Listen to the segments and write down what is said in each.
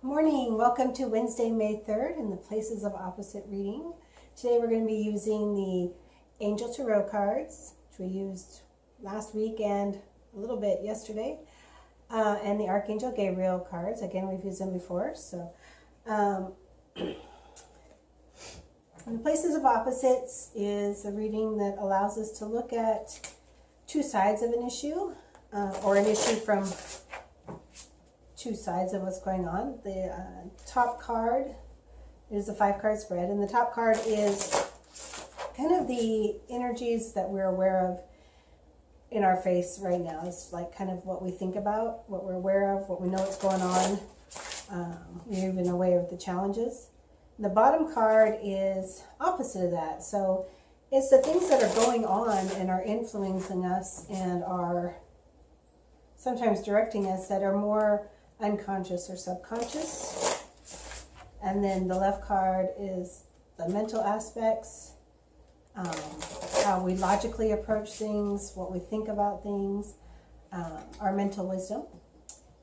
Morning, welcome to Wednesday, May 3rd in the Places of Opposite reading. Today we're going to be using the Angel Tarot cards, which we used last week and a little bit yesterday, and the Archangel Gabriel cards. Again, we've used them before. So, the Places of Opposites is a reading that allows us to look at two sides of an issue, or an issue from two sides of what's going on. The top card is a 5-card spread, and the top card is kind of the energies that we're aware of in our face right now. It's like kind of what we think about, what we're aware of, what we know is going on. We're even aware of the challenges. The bottom card is opposite of that. So it's the things that are going on and are influencing us and are sometimes directing us that are more unconscious or subconscious. And then the left card is the mental aspects, how we logically approach things, what we think about things, our mental wisdom.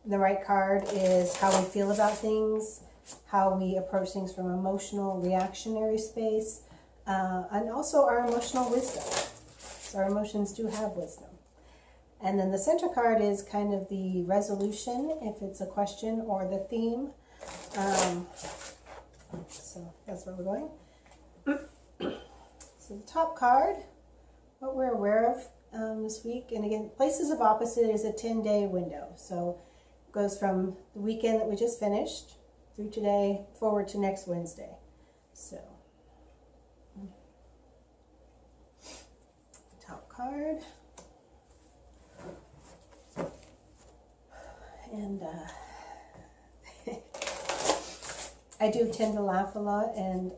The right card is how we feel about things, how we approach things from emotional reactionary space, and also our emotional wisdom. So our emotions do have wisdom. And then the center card is kind of the resolution, if it's a question, or the theme. So that's where we're going. So the top card, what we're aware of this week. And again, Places of Opposite is a 10-day window. So it goes from the weekend that we just finished through today forward to next Wednesday. So top card. And I do tend to laugh a lot and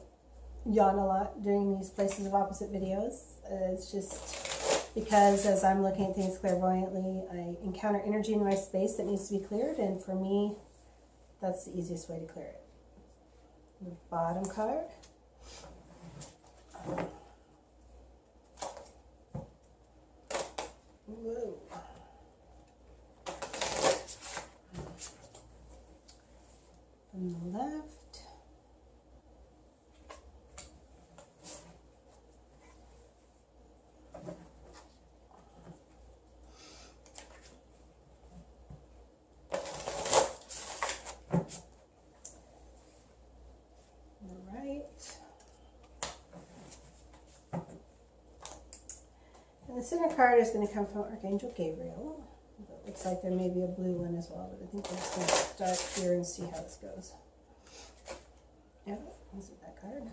yawn a lot during these Places of Opposite videos. It's just because as I'm looking at things clairvoyantly, I encounter energy in my space that needs to be cleared, and for me, that's the easiest way to clear it. The bottom card. Whoa. From the left. The right. And the center card is going to come from Archangel Gabriel. It looks like there may be a blue one as well, but I think we're just going to start here and see how this goes. Yep, is it that card?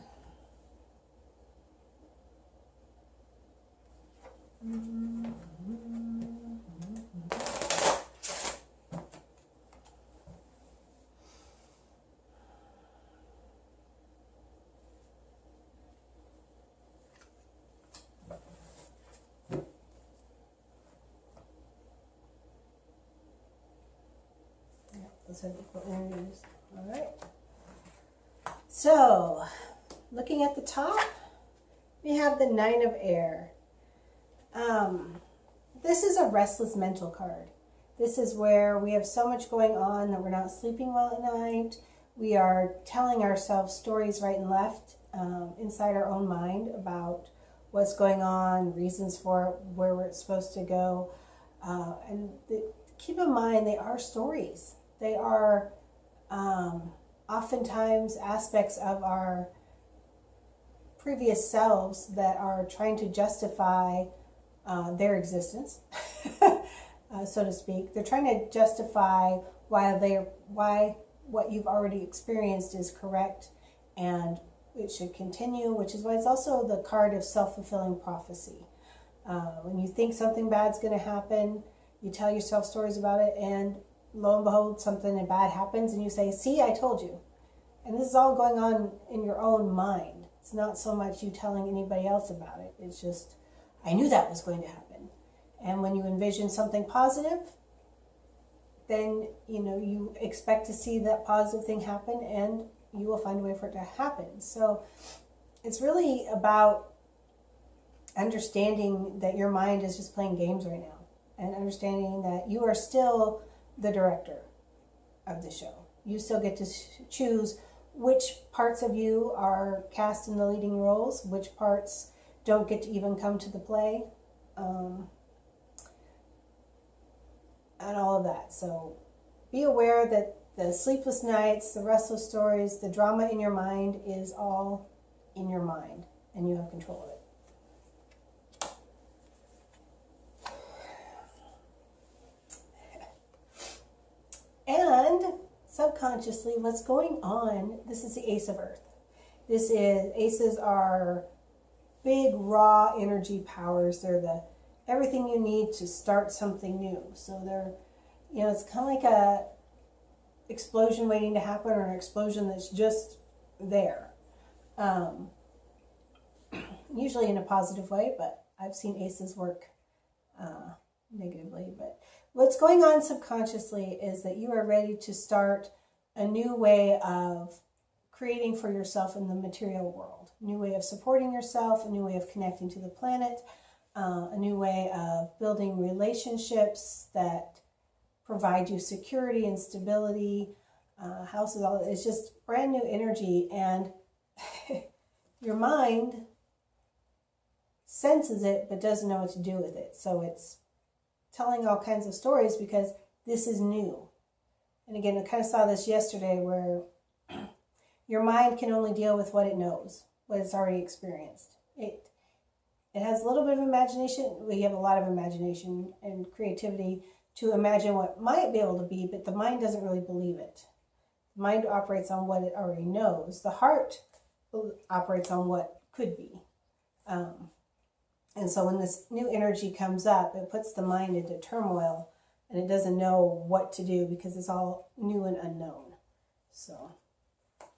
Those have equal energies. All right. So, looking at the top, we have the 9 of Air. This is a restless mental card. This is where we have so much going on that we're not sleeping well at night. We are telling ourselves stories right and left inside our own mind about what's going on, reasons for it, where we're supposed to go. Keep in mind, they are stories. They are oftentimes aspects of our previous selves that are trying to justify their existence, so to speak. They're trying to justify why what you've already experienced is correct and it should continue, which is why it's also the card of self-fulfilling prophecy. When you think something bad's going to happen, you tell yourself stories about it, and lo and behold, something bad happens, and you say, see, I told you. And this is all going on in your own mind. It's not so much you telling anybody else about it. It's just, I knew that was going to happen. And when you envision something positive, then, you expect to see that positive thing happen, and you will find a way for it to happen. So it's really about understanding that your mind is just playing games right now, and understanding that you are still the director of the show. You still get to choose which parts of you are cast in the leading roles, which parts don't get to even come to the play, and all of that. So be aware that the sleepless nights, the restless stories, the drama in your mind is all in your mind, and you have control of it. And subconsciously, what's going on, this is the Ace of Earth. Aces are big, raw energy powers. They're everything you need to start something new. So they're, it's kind of like a explosion waiting to happen, or an explosion that's just there. Usually in a positive way, but I've seen aces work negatively. But what's going on subconsciously is that you are ready to start a new way of creating for yourself in the material world, a new way of supporting yourself, a new way of connecting to the planet, a new way of building relationships that provide you security and stability. Houses, all it's just brand new energy, and your mind senses it but doesn't know what to do with it. So it's telling all kinds of stories because this is new. And again, I kind of saw this yesterday, where your mind can only deal with what it knows, what it's already experienced. It has a little bit of imagination. We have a lot of imagination and creativity to imagine what might be able to be, but the mind doesn't really believe it. The mind operates on what it already knows. The heart operates on what could be. And so when this new energy comes up, it puts the mind into turmoil, and it doesn't know what to do because it's all new and unknown. So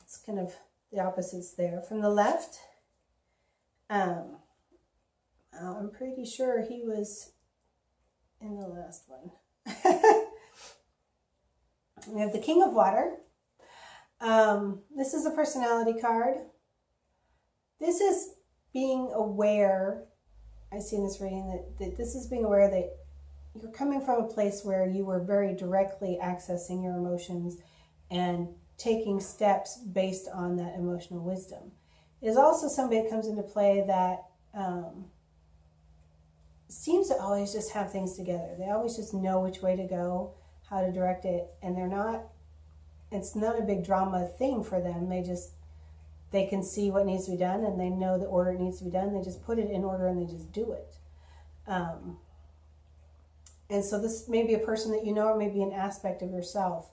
it's kind of the opposites there. From the left, I'm pretty sure he was in the last one. We have the King of Water. This is a personality card. This is being aware. I see in this reading that this is being aware that you're coming from a place where you were very directly accessing your emotions and taking steps based on that emotional wisdom. It is also somebody that comes into play that seems to always just have things together. They always just know which way to go, how to direct it, and it's not a big drama thing for them. They can see what needs to be done, and they know the order it needs to be done. They just put it in order and they just do it. And so this may be a person that you know, or maybe an aspect of yourself.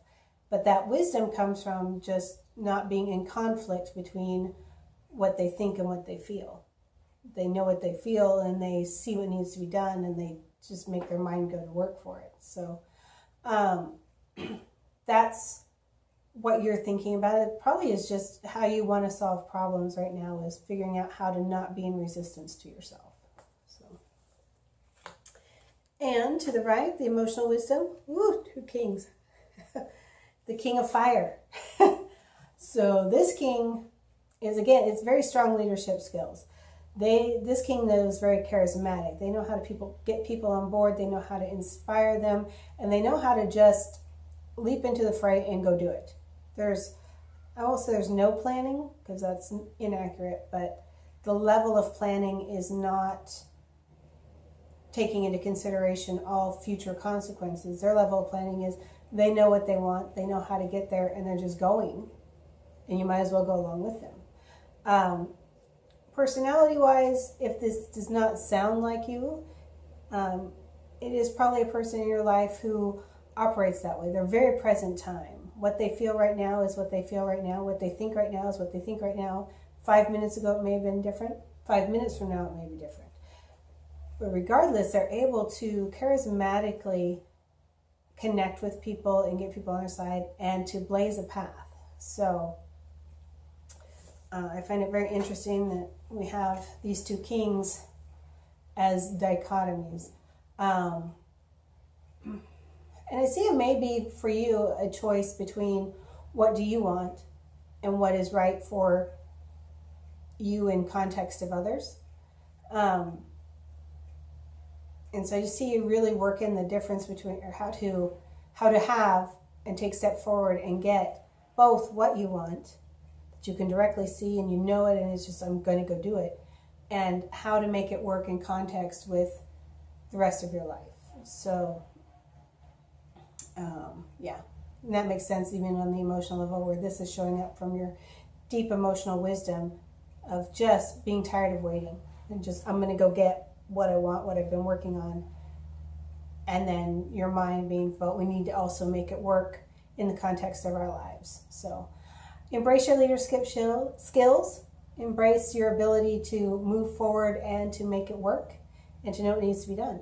But that wisdom comes from just not being in conflict between what they think and what they feel. They know what they feel, and they see what needs to be done, and they just make their mind go to work for it. So that's what you're thinking about. It probably is just how you want to solve problems right now, is figuring out how to not be in resistance to yourself. So, and to the right, the emotional wisdom. Ooh, 2 kings. The King of Fire. So this king is, again, it's very strong leadership skills. This king is very charismatic. They know how to get people on board. They know how to inspire them, and they know how to just leap into the fray and go do it. I won't say there's no planning, because that's inaccurate, but the level of planning is not taking into consideration all future consequences. Their level of planning is they know what they want, they know how to get there, and they're just going, and you might as well go along with them. Personality-wise, if this does not sound like you, it is probably a person in your life who operates that way. They're very present time. What they feel right now is what they feel right now. What they think right now is what they think right now. 5 minutes ago, it may have been different. 5 minutes from now, it may be different. But regardless, they're able to charismatically connect with people and get people on their side and to blaze a path. So I find it very interesting that we have these 2 kings as dichotomies. And I see it may be for you a choice between what do you want and what is right for you in context of others. And so you see you really work in the difference between, or how to have and take step forward and get both what you want, that you can directly see and you know it, and it's just, I'm going to go do it, and how to make it work in context with the rest of your life. So, yeah, and that makes sense even on the emotional level, where this is showing up from your deep emotional wisdom of just being tired of waiting and just, I'm going to go get what I want, what I've been working on. And then your mind being, but we need to also make it work in the context of our lives. So embrace your leadership skills, embrace your ability to move forward and to make it work and to know what needs to be done.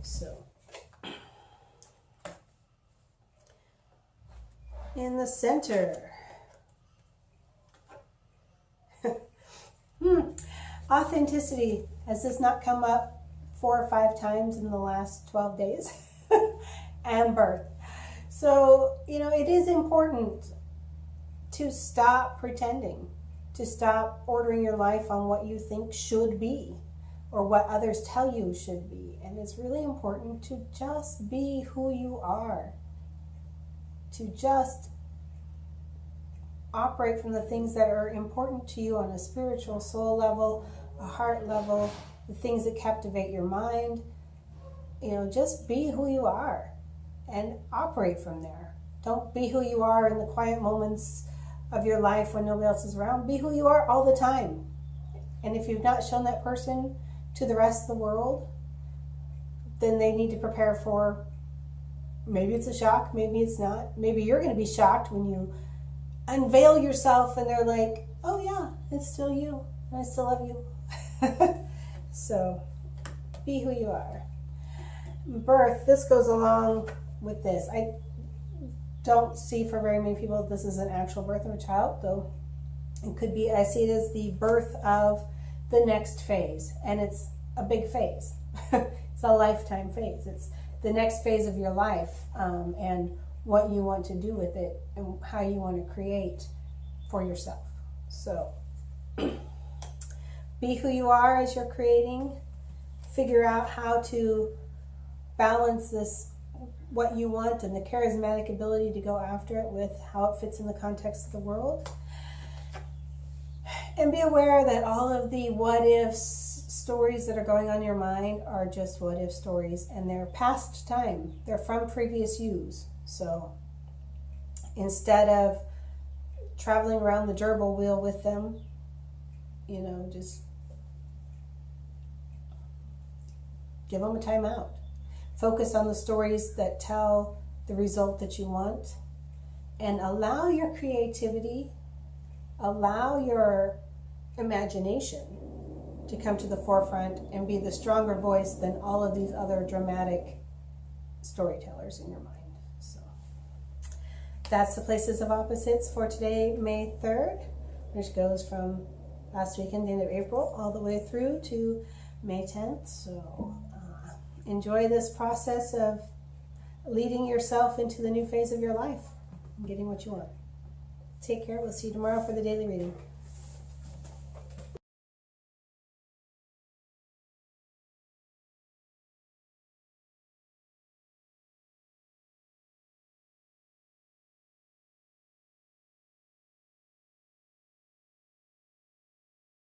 So in the center, authenticity. Has this not come up 4 or 5 times in the last 12 days? And birth. So, it is important to stop pretending, to stop ordering your life on what you think should be or what others tell you should be. And it's really important to just be who you are, to just operate from the things that are important to you on a spiritual soul level, a heart level, the things that captivate your mind. Just be who you are and operate from there. Don't be who you are in the quiet moments of your life when nobody else is around. Be who you are all the time. And if you've not shown that person to the rest of the world, then they need to prepare for, maybe it's a shock, maybe it's not. Maybe you're going to be shocked when you unveil yourself and they're like, oh yeah, it's still you, and I still love you. So be who you are. Birth, this goes along with this. I don't see for very many people this is an actual birth of a child, though it could be. I see it as the birth of the next phase, and it's a big phase. It's a lifetime phase. It's the next phase of your life, and what you want to do with it and how you want to create for yourself. So be who you are as you're creating. Figure out how to balance this, what you want and the charismatic ability to go after it with how it fits in the context of the world. And be aware that all of the what ifs stories that are going on in your mind are just what if stories, and they're past time. They're from previous yous. So instead of traveling around the gerbil wheel with them, just give them a time out. Focus on the stories that tell the result that you want, and allow your creativity, allow your imagination to come to the forefront and be the stronger voice than all of these other dramatic storytellers in your mind. So that's the places of opposites for today, May 3rd, which goes from last weekend, the end of April, all the way through to May 10th. So enjoy this process of leading yourself into the new phase of your life and getting what you want. Take care. We'll see you tomorrow for the daily reading.